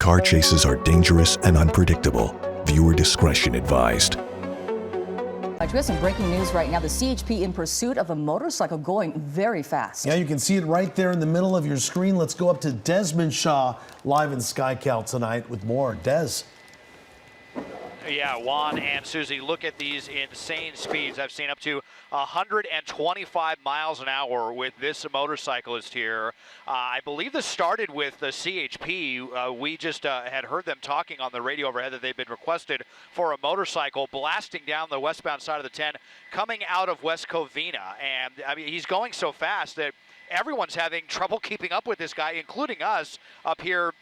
Car chases are dangerous and unpredictable. Viewer discretion advised. We have some breaking news right now. The CHP in pursuit of a motorcycle going very fast. Yeah, you can see it right there in the middle of your screen. Let's go up to Desmond Shaw live in SkyCal tonight with more. Des. Yeah, Juan and Susie, look at these insane speeds. I've seen up to 125 miles an hour with this motorcyclist here. I believe this started with the CHP. We just had heard them talking on the radio overhead that they've been requested for a motorcycle blasting down the westbound side of the 10, coming out of West Covina. And I mean, he's going so fast that everyone's having trouble keeping up with this guy, including us up here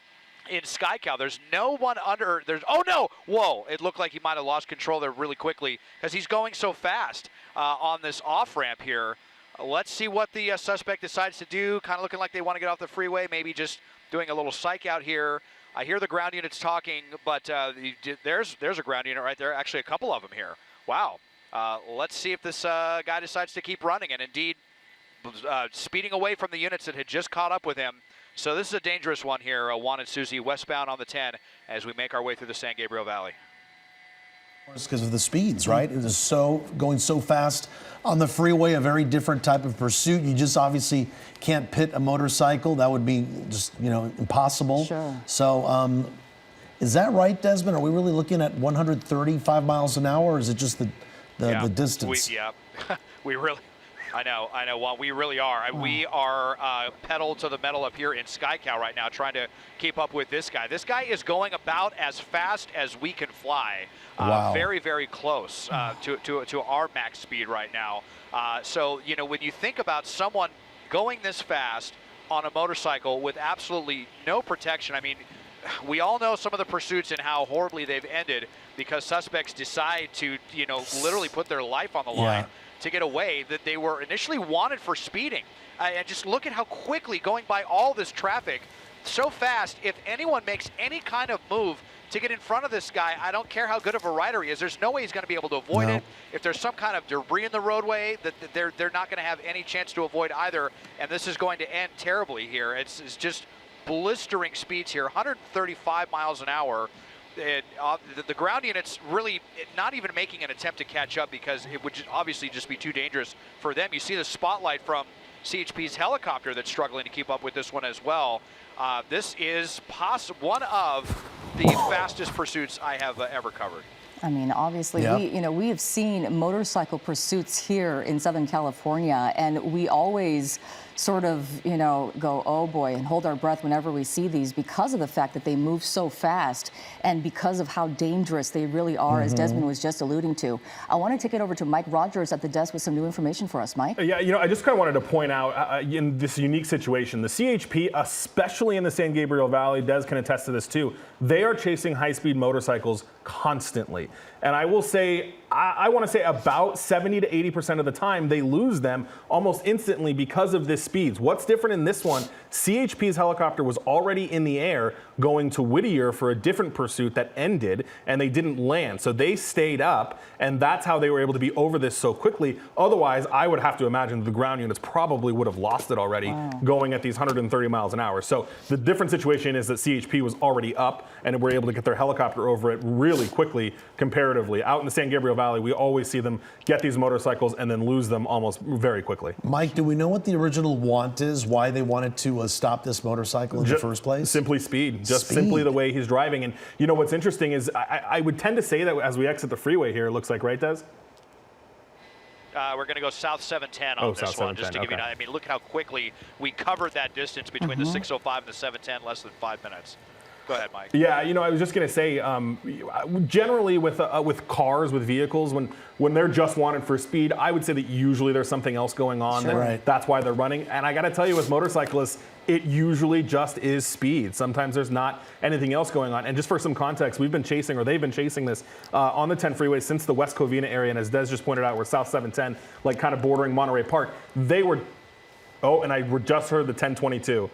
in SkyCal. There's no one under, oh no, whoa, it looked like he might have lost control there really quickly because he's going so fast on this off-ramp here. Let's see what the suspect decides to do, kind of looking like they want to get off the freeway, maybe just doing a little psych out here. I hear the ground units talking, but there's a ground unit right there, actually a couple of them here. Wow. Let's see if this guy decides to keep running, and indeed speeding away from the units that had just caught up with him. So this is a dangerous one here, Juan and Susie, westbound on the 10 as we make our way through the San Gabriel Valley. It's because of the speeds, right? It was going so fast on the freeway, a very different type of pursuit. You just obviously can't pit a motorcycle. That would be just, impossible. Sure. So is that right, Desmond? Are we really looking at 135 miles an hour, or is it just the distance? We really... I know. Well, we really are. We are pedal to the metal up here in SkyCal right now, trying to keep up with this guy. This guy is going about as fast as we can fly. Wow. Very, very close to our max speed right now. So, when you think about someone going this fast on a motorcycle with absolutely no protection, I mean, we all know some of the pursuits and how horribly they've ended because suspects decide to, literally put their life on the line. To get away, that they were initially wanted for speeding. And just look at how quickly going by all this traffic so fast. If anyone makes any kind of move to get in front of this guy, I don't care how good of a rider he is, there's no way he's going to be able to avoid it. If there's some kind of debris in the roadway, that they're not going to have any chance to avoid either, and this is going to end terribly here. It's just blistering speeds here, 135 miles an hour. The ground units really not even making an attempt to catch up because it would obviously just be too dangerous for them. You see the spotlight from CHP's helicopter that's struggling to keep up with this one as well. This is one of the fastest pursuits I have ever covered. I mean, obviously, we have seen motorcycle pursuits here in Southern California, and we always sort of, go, oh boy, and hold our breath whenever we see these because of the fact that they move so fast and because of how dangerous they really are, as Desmond was just alluding to. I want to take it over to Mike Rogers at the desk with some new information for us. Mike? Yeah, I just kind of wanted to point out in this unique situation, the CHP, especially in the San Gabriel Valley, Des can attest to this too, they are chasing high-speed motorcycles constantly. And I will say, I want to say about 70 to 80% of the time, they lose them almost instantly because of this speeds. What's different in this one, CHP's helicopter was already in the air going to Whittier for a different pursuit that ended, and they didn't land. So they stayed up, and that's how they were able to be over this so quickly. Otherwise, I would have to imagine the ground units probably would have lost it already going at these 130 miles an hour. So the different situation is that CHP was already up, and were able to get their helicopter over it really quickly comparatively. Out in the San Gabriel Valley, we always see them get these motorcycles and then lose them almost very quickly. Mike, do we know what the original want is, why they wanted to stop this motorcycle in the first place? Simply speed. Just simply the way he's driving. And what's interesting is I would tend to say that as we exit the freeway here, it looks like, right, Des? We're going to go south 710 on this one, just to give you an idea. I mean, look how quickly we covered that distance between the 605 and the 710, less than 5 minutes. Go ahead, Mike. Yeah, I was just going to say, generally with cars, with vehicles, when they're just wanted for speed, I would say that usually there's something else going on. That's why they're running. And I got to tell you, with motorcyclists, it usually just is speed. Sometimes there's not anything else going on. And just for some context, we've been chasing, or they've been chasing this on the 10 freeway since the West Covina area. And as Des just pointed out, we're South 710, like kind of bordering Monterey Park. They were, and I just heard the 1022.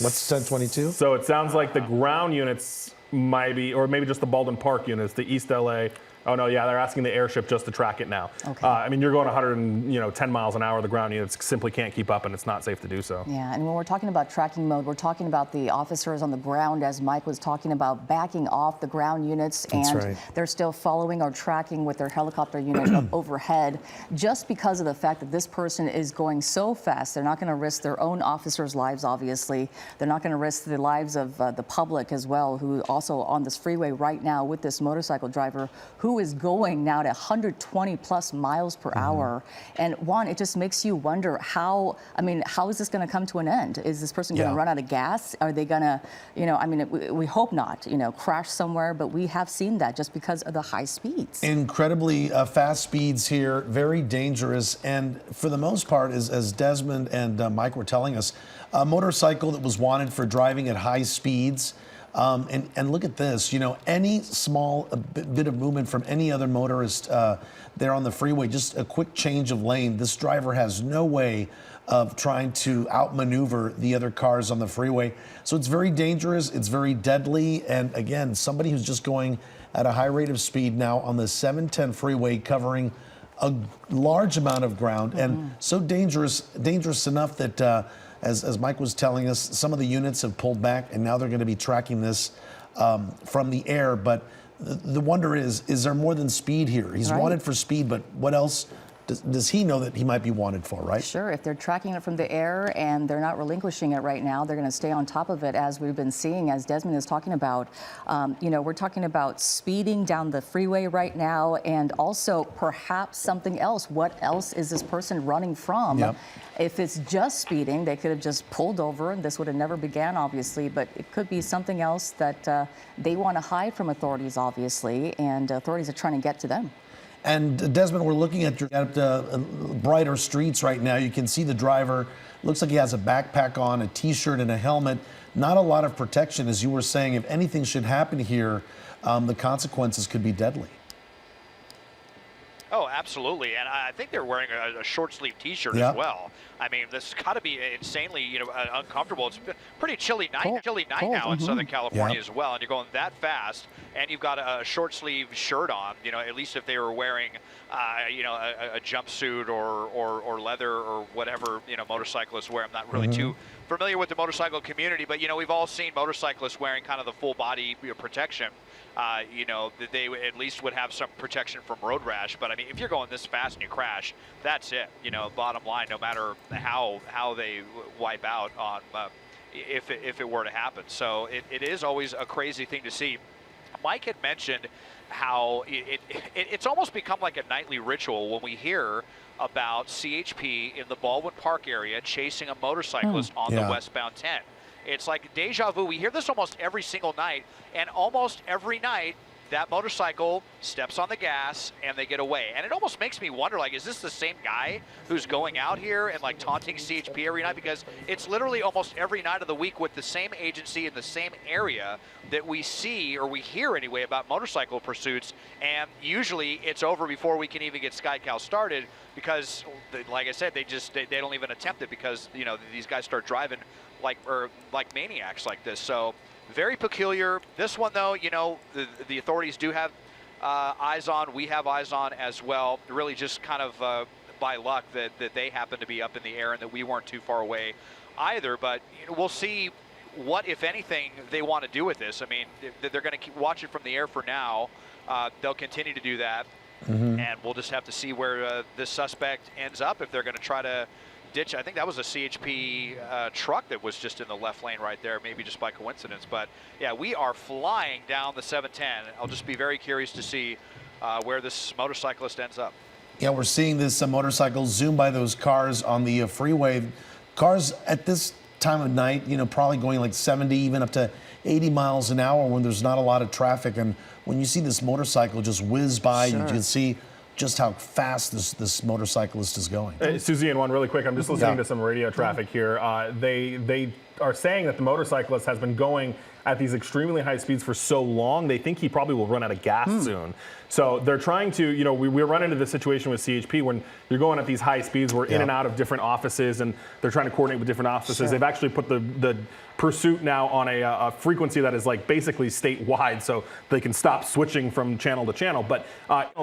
What's 1022? So it sounds like the ground units might be, or maybe just the Baldwin Park units, the East LA Oh no, yeah, they're asking the airship just to track it now. Okay. I mean, you're going 110 miles an hour. The ground units simply can't keep up, and it's not safe to do so. Yeah, and when we're talking about tracking mode, we're talking about the officers on the ground, as Mike was talking about, backing off the ground units, and they're still following or tracking with their helicopter unit up overhead, just because of the fact that this person is going so fast. They're not going to risk their own officers' lives, obviously. They're not going to risk the lives of the public as well, who also on this freeway right now with this motorcycle driver who is going now to 120 plus miles per hour. And Juan, it just makes you wonder how is this going to come to an end? Is this person going to run out of gas? Are they going to, we hope not, crash somewhere, but we have seen that just because of the high speeds. Incredibly fast speeds here, very dangerous. And for the most part, as Desmond and Mike were telling us, a motorcycle that was wanted for driving at high speeds. And look at this, any small bit of movement from any other motorist there on the freeway, just a quick change of lane, this driver has no way of trying to outmaneuver the other cars on the freeway. So it's very dangerous, it's very deadly, and again, somebody who's just going at a high rate of speed now on the 710 freeway, covering a large amount of ground, and so dangerous enough that as Mike was telling us, some of the units have pulled back, and now they're going to be tracking this from the air. But the wonder is there more than speed here? He's wanted for speed, but what else does he know that he might be wanted for, right? Sure. If they're tracking it from the air and they're not relinquishing it right now, they're going to stay on top of it, as we've been seeing, as Desmond is talking about. We're talking about speeding down the freeway right now, and also perhaps something else. What else is this person running from? Yep. If it's just speeding, they could have just pulled over, and this would have never began, obviously, but it could be something else that they want to hide from authorities, obviously, and authorities are trying to get to them. And Desmond, we're looking at brighter streets right now. You can see the driver. Looks like he has a backpack on, a T-shirt, and a helmet. Not a lot of protection, as you were saying. If anything should happen here, the consequences could be deadly. Oh, absolutely, and I think they're wearing a short-sleeve T-shirt as well. I mean, this has got to be insanely, uncomfortable. It's a pretty chilly night, now in Southern California as well, and you're going that fast, and you've got a short-sleeve shirt on. At least if they were wearing, a jumpsuit or leather or whatever, motorcyclists wear. I'm not really too familiar with the motorcycle community, but we've all seen motorcyclists wearing kind of the full body protection. That they at least would have some protection from road rash. But I mean, if you're going this fast and you crash, that's it. Bottom line, no matter how they wipe out on if it were to happen. So it is always a crazy thing to see. Mike had mentioned how it's almost become like a nightly ritual when we hear about CHP in the Baldwin Park area chasing a motorcyclist on the westbound 10. It's like deja vu. We hear this almost every single night, and almost every night that motorcycle steps on the gas and they get away. And it almost makes me wonder, like, is this the same guy who's going out here and like taunting CHP every night? Because it's literally almost every night of the week with the same agency in the same area that we see, or we hear anyway, about motorcycle pursuits. And usually it's over before we can even get SkyCal started, because like I said, they don't even attempt it, because these guys start driving like maniacs like this. So very peculiar. This one, though, the authorities do have eyes on. We have eyes on as well. Really just kind of by luck that they happen to be up in the air and that we weren't too far away either. But we'll see what, if anything, they want to do with this. I mean, they're going to keep watching from the air for now. They'll continue to do that. And we'll just have to see where this suspect ends up, if they're going to try to ditch. I think that was a CHP truck that was just in the left lane right there, maybe just by coincidence. But yeah, we are flying down the 710. I'll just be very curious to see where this motorcyclist ends up. Yeah, we're seeing this motorcycle zoom by those cars on the freeway. Cars at this time of night, probably going like 70, even up to 80 miles an hour when there's not a lot of traffic. And when you see this motorcycle just whiz by, you can see just how fast this motorcyclist is going. Susie, and one really quick, I'm just listening to some radio traffic here. They are saying that the motorcyclist has been going at these extremely high speeds for so long, they think he probably will run out of gas soon. So they're trying to, we run into this situation with CHP when you're going at these high speeds, we're in and out of different offices, and they're trying to coordinate with different offices. They've actually put the pursuit now on a frequency that is like basically statewide, so they can stop switching from channel to channel. But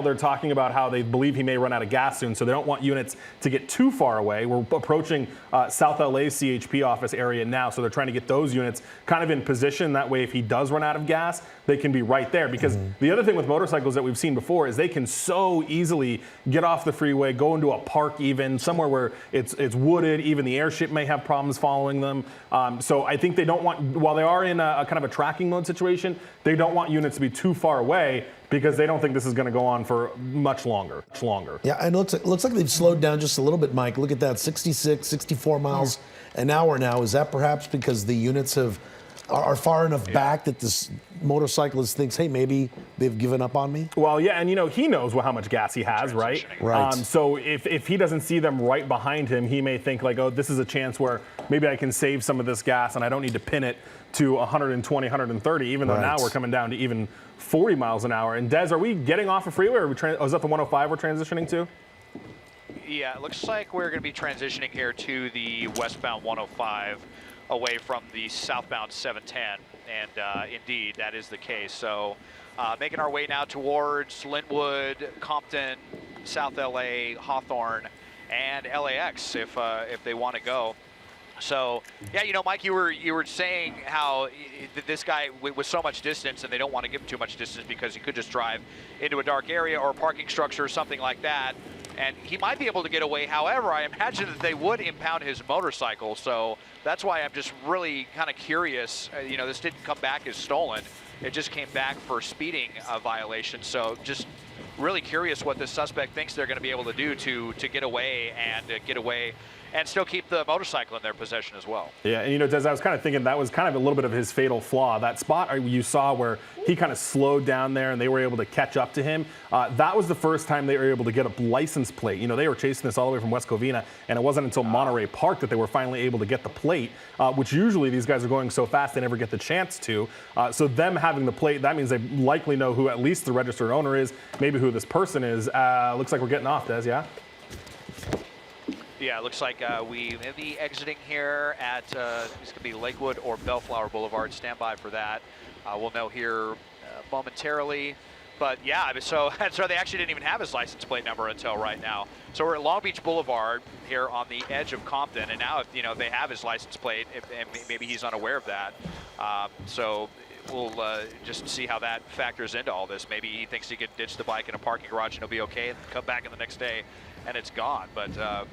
they're talking about how they believe he may run out of gas soon, so they don't want units to get too far away. We're approaching South LA CHP office area now, so they're trying to get those units kind of in position. That way, if he does run out of gas, they can be right there. Because the other thing with motorcycles that we've seen before is they can so easily get off the freeway, go into a park, even somewhere where it's wooded. Even the airship may have problems following them. So I think they don't want, while they are in a kind of a tracking mode situation, they don't want units to be too far away because they don't think this is going to go on for much longer. Yeah, and it looks like they've slowed down just a little bit, Mike. Look at that, 66, 64 miles an hour now. Is that perhaps because the units are far enough back that this motorcyclist thinks, hey, maybe they've given up on me? Well, yeah, and he knows how much gas he has, right? Right. So if he doesn't see them right behind him, he may think like, oh, this is a chance where maybe I can save some of this gas and I don't need to pin it to 120, 130, even though now we're coming down to even 40 miles an hour. And Des, are we getting off a freeway, or is that the 105 we're transitioning to? Yeah, it looks like we're going to be transitioning here to the westbound 105 away from the southbound 710, and indeed that is the case. So making our way now towards Linwood, Compton, South LA, Hawthorne, and LAX if they want to go. So yeah, Mike, you were saying how this guy with so much distance, and they don't want to give him too much distance because he could just drive into a dark area or a parking structure or something like that, and he might be able to get away. However, I imagine that they would impound his motorcycle, so that's why I'm just really kind of curious. This didn't come back as stolen. It just came back for speeding violation. So just really curious what this suspect thinks they're going to be able to do to get away and still keep the motorcycle in their possession as well. Yeah, and Des, I was kind of thinking that was kind of a little bit of his fatal flaw. That spot you saw where he kind of slowed down there and they were able to catch up to him, that was the first time they were able to get a license plate. They were chasing this all the way from West Covina, and it wasn't until Monterey Park that they were finally able to get the plate, which usually these guys are going so fast they never get the chance to. So them having the plate, that means they likely know who at least the registered owner is, maybe who this person is. Looks like we're getting off, Des, yeah? Yeah, it looks like we may be exiting here at, it's going to be Lakewood or Bellflower Boulevard. Stand by for that. We'll know here momentarily. But yeah, so they actually didn't even have his license plate number until right now. So we're at Long Beach Boulevard here on the edge of Compton. And now, if they have his license plate, and maybe he's unaware of that. So we'll just see how that factors into all this. Maybe he thinks he could ditch the bike in a parking garage and he'll be okay and come back in the next day and it's gone. But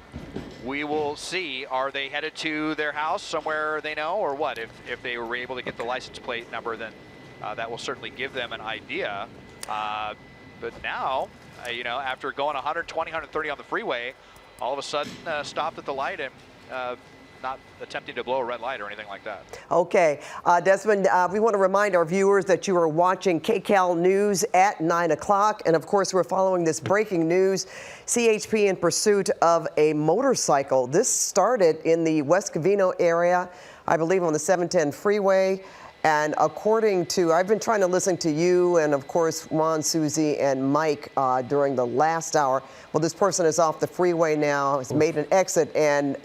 we will see. Are they headed to their house somewhere they know, or what? If they were able to get the license plate number, then that will certainly give them an idea. But now, after going 120, 130 on the freeway, all of a sudden stopped at the light and not attempting to blow a red light or anything like that. Okay, Desmond, we want to remind our viewers that you are watching KCAL News at 9 o'clock. And of course, we're following this breaking news. CHP in pursuit of a motorcycle. This started in the West Covina area, I believe on the 710 freeway. And according to, I've been trying to listen to you and of course Juan, Susie, and Mike during the last hour. Well, this person is off the freeway now, has made an exit and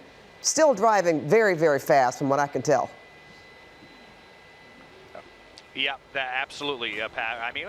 still driving very, very fast from what I can tell. Yeah, absolutely, Pat. I mean,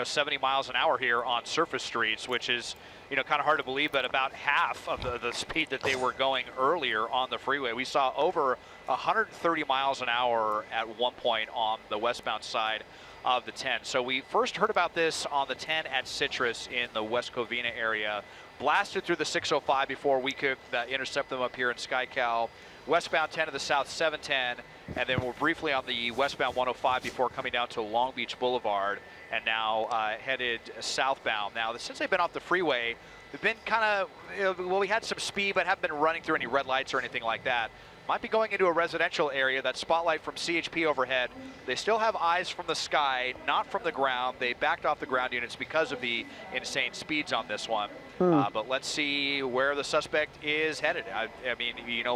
70 miles an hour here on surface streets, which is, kind of hard to believe, but about half of the speed that they were going earlier on the freeway. We saw over 130 miles an hour at one point on the westbound side of the 10. So we first heard about this on the 10 at Citrus in the West Covina area. Blasted through the 605 before we could intercept them up here in SkyCal. Westbound 10 to the south 710, and then we're briefly on the westbound 105 before coming down to Long Beach Boulevard, and now headed southbound. Now, since they've been off the freeway, they've been kind of, we had some speed, but haven't been running through any red lights or anything like that. Might be going into a residential area. That spotlight from CHP overhead. They still have eyes from the sky, not from the ground. They backed off the ground units because of the insane speeds on this one. But let's see where the suspect is headed. I mean,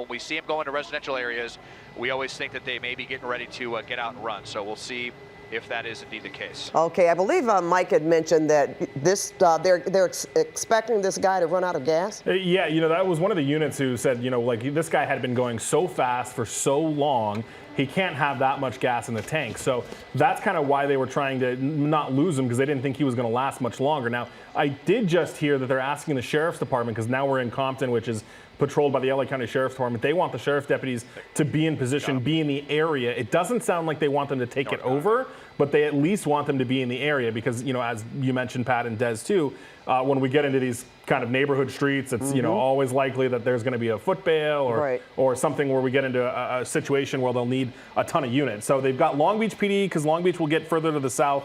we see him going to residential areas. We always think that they may be getting ready to get out and run. So we'll see if that is indeed the case. Okay, I believe Mike had mentioned that this they're expecting this guy to run out of gas. Yeah, that was one of the units who said, like this guy had been going so fast for so long, he can't have that much gas in the tank. So that's kind of why they were trying to not lose him, because they didn't think he was going to last much longer. Now, I did just hear that they're asking the sheriff's department, because now we're in Compton, which is patrolled by the LA County Sheriff's Department. They want the sheriff's deputies to be in position, be in the area. It doesn't sound like they want them to take it over, but they at least want them to be in the area because, as you mentioned, Pat and Des too, when we get into these kind of neighborhood streets, it's always likely that there's going to be a foot bail or something where we get into a situation where they'll need a ton of units. So they've got Long Beach PD because Long Beach will get further to the south.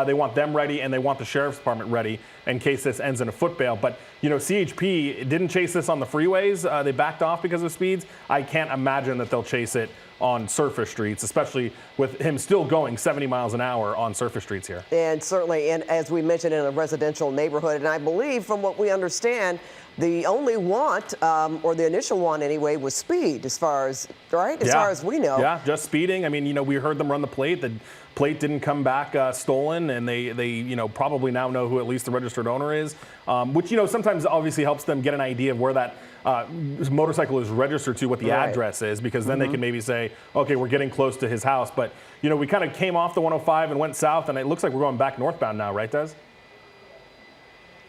They want them ready, and they want the sheriff's department ready in case this ends in a foot bail. But, CHP didn't chase this on the freeways. They backed off because of speeds. I can't imagine that they'll chase it on surface streets, especially with him still going 70 miles an hour on surface streets here. And certainly, as we mentioned, in a residential neighborhood. And I believe, from what we understand, the only want, or the initial want anyway, was speed, as far as we know. Yeah, just speeding. I mean, we heard them run the plate. The plate didn't come back stolen, and they probably now know who at least the registered owner is, which, sometimes obviously helps them get an idea of where that motorcycle is registered to, what the address is, because then they can maybe say, okay, we're getting close to his house. But, we kind of came off the 105 and went south, and it looks like we're going back northbound now, right, Des?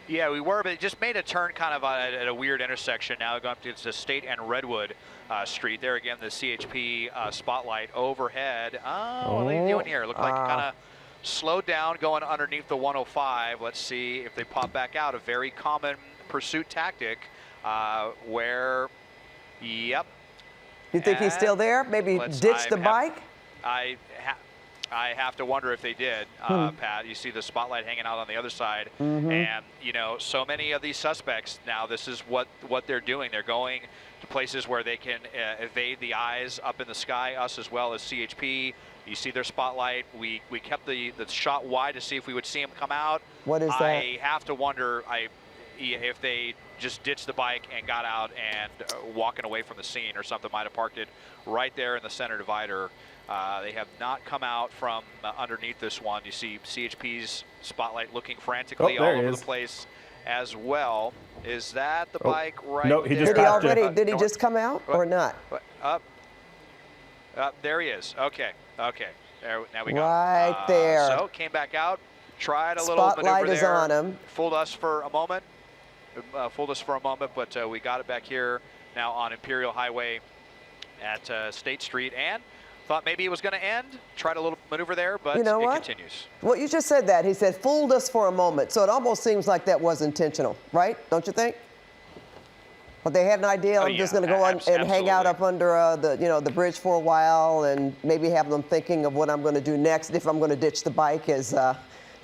Yeah, we were, but it just made a turn kind of at a weird intersection. Now going up to State and Redwood Street. There again, the CHP spotlight overhead. Oh, what are they doing here? Looked like it kind of slowed down going underneath the 105. Let's see if they pop back out. A very common pursuit tactic where, yep. You think he's still there? Maybe ditch the bike? I have to wonder if they did, Pat. You see the spotlight hanging out on the other side, and so many of these suspects now. This is what they're doing. They're going to places where they can evade the eyes up in the sky. Us as well as CHP. You see their spotlight. We kept the shot wide to see if we would see him come out. What is that? I have to wonder if they just ditched the bike and got out and walking away from the scene or something. Might have parked it right there in the center divider. They have not come out from underneath this one. You see CHP's spotlight looking frantically all over the place as well. Is that the bike right no, he there? just Did he just come out or not? There he is. Okay. There, now we go. Right there. So came back out, tried a little Spotlight maneuver is there. on him. Fooled us for a moment. But we got it back here now on Imperial Highway at State Street, and thought maybe it was going to end. Tried a little maneuver there, but it continues. Well, you just said that. He said, fooled us for a moment. So it almost seems like that was intentional, right? Don't you think? But they had an idea. I'm just going to go on and hang out up under the bridge for a while, and maybe have them thinking of what I'm going to do next if I'm going to ditch the bike, as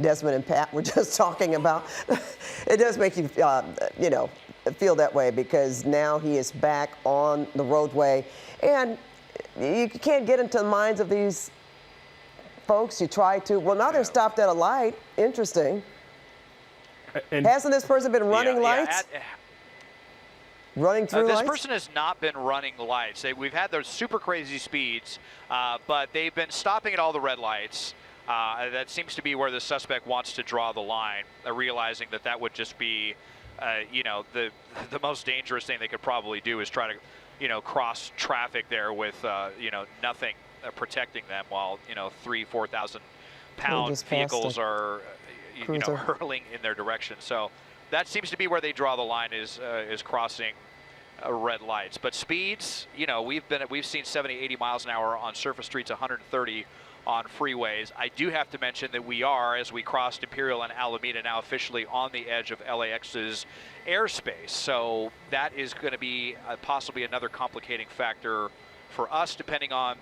Desmond and Pat were just talking about. It does make you, feel that way, because now he is back on the roadway, and you can't get into the minds of these folks. You try to. Well, now they're stopped at a light. Interesting. And hasn't this person been running lights? Running through lights? This person has not been running lights. We've had those super crazy speeds, but they've been stopping at all the red lights. That seems to be where the suspect wants to draw the line, realizing that would just be, the most dangerous thing they could probably do is try to, cross traffic there with, nothing protecting them while, 4,000 pound vehicles are, hurling in their direction. So that seems to be where they draw the line, is crossing red lights. But speeds, we've seen 70, 80 miles an hour on surface streets, 130 on freeways. I do have to mention that we are, as we crossed Imperial and Alameda, now officially on the edge of LAX's airspace. So that is going to be possibly another complicating factor for us, depending on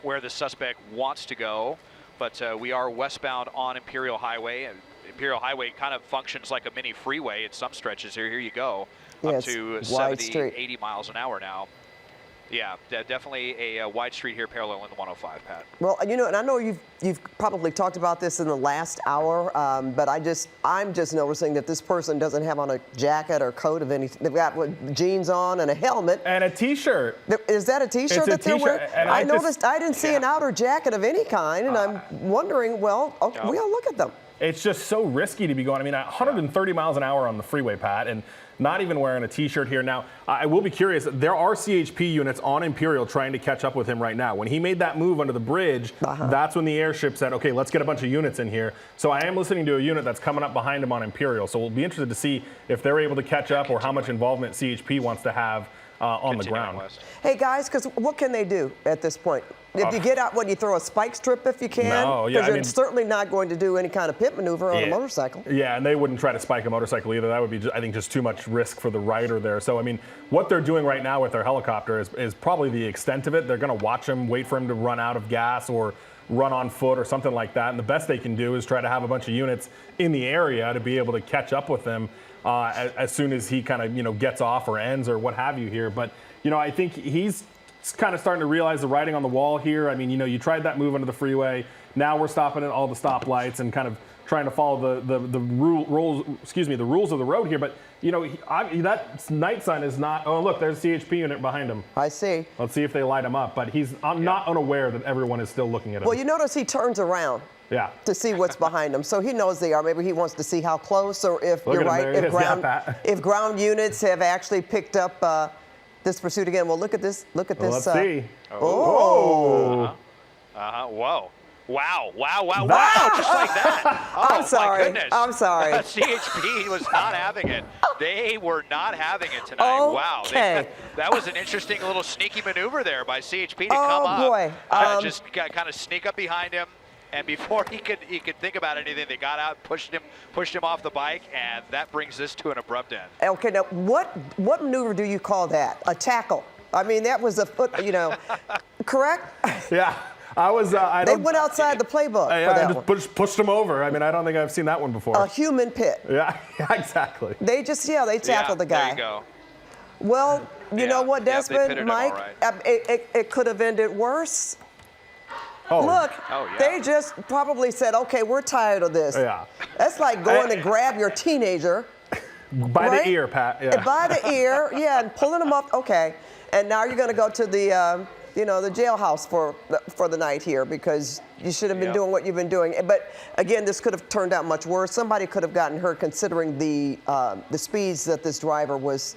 where the suspect wants to go. But we are westbound on Imperial Highway. Imperial Highway kind of functions like a mini freeway at some stretches here. Here you go, up to 70, 80 miles an hour now. Yeah, definitely a wide street here paralleling the 105, Pat. Well, and I know you've you've probably talked about this in the last hour, but I'm just noticing that this person doesn't have on a jacket or coat of anything. They've got jeans on and a helmet. And a T-shirt. Is that a T-shirt that they're wearing? And I noticed I didn't see an outer jacket of any kind, and I'm wondering, well, okay, we gotta look at them. It's just so risky to be going. I mean, 130 miles an hour on the freeway, Pat, and not even wearing a T-shirt here. Now, I will be curious. There are CHP units on Imperial trying to catch up with him right now. When he made that move under the bridge, that's when the airship said, okay, let's get a bunch of units in here. So I am listening to a unit that's coming up behind him on Imperial. So we'll be interested to see if they're able to catch up or how much involvement CHP wants to have on the ground. Hey, guys, because what can they do at this point? If you get out, you throw a spike strip if you can? No, yeah, because they're certainly not going to do any kind of pit maneuver on a motorcycle. Yeah, and they wouldn't try to spike a motorcycle either. That would be, I think, just too much risk for the rider there. So, I mean, what they're doing right now with their helicopter is probably the extent of it. They're going to watch him, wait for him to run out of gas or run on foot or something like that. And the best they can do is try to have a bunch of units in the area to be able to catch up with him as soon as he kind of, gets off or ends or what have you here. But, I think he's kind of starting to realize the writing on the wall here. I mean, you tried that move under the freeway. Now we're stopping at all the stoplights and kind of trying to follow the rules of the road here. But that night sign is not. Oh, look, there's a CHP unit behind him. I see. Let's see if they light him up. But I'm not unaware that everyone is still looking at him. Well, you notice he turns around. Yeah. To see what's behind him, so he knows they are. Maybe he wants to see how close, or if Look you're right, if ground units have actually picked up this pursuit again. Well, look at this. Look at well, this. Let's see. Oh. Whoa. Wow. Just like that. Oh, I'm sorry. My goodness. I'm sorry. CHP was not having it. They were not having it tonight. Wow. Okay. That was an interesting little sneaky maneuver there by CHP to come up. Oh, boy. Just kind of sneak up behind him. And before he could think about anything, they got out, pushed him off the bike, and that brings this to an abrupt end. Okay, now what maneuver do you call that? A tackle? I mean, that was a foot, correct? Yeah, I was. They went outside the playbook for that one. Pushed him over. I mean, I don't think I've seen that one before. A human pit. Yeah, exactly. They just, they tackled the guy. There you go. Well, you know what, Desmond, Mike, it could have ended worse. Oh. Look, they just probably said, okay, we're tired of this. Yeah. That's like going to grab your teenager. By the ear, Pat. Yeah. By the ear, and pulling them up. Okay. And now you're going to go to the, the jailhouse for the night here because you should have been doing what you've been doing. But again, this could have turned out much worse. Somebody could have gotten hurt considering the speeds that this driver was.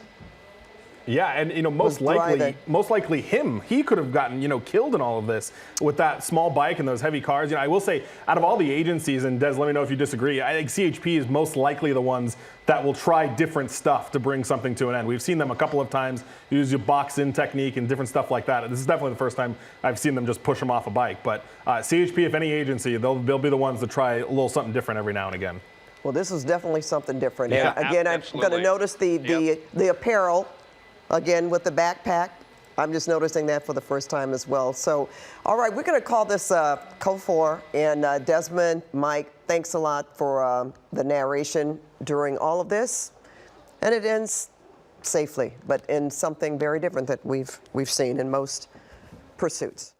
Yeah, and most likely him. He could have gotten killed in all of this with that small bike and those heavy cars. I will say, out of all the agencies, and Des, let me know if you disagree. I think CHP is most likely the ones that will try different stuff to bring something to an end. We've seen them a couple of times use your box-in technique and different stuff like that. This is definitely the first time I've seen them just push them off a bike. But CHP, if any agency, they'll be the ones to try a little something different every now and again. Well, this is definitely something different. Yeah, and again, I'm going to notice the apparel. Again, with the backpack, I'm just noticing that for the first time as well. So, all right, we're going to call this Co4. And Desmond, Mike, thanks a lot for the narration during all of this. And it ends safely, but in something very different that we've seen in most pursuits.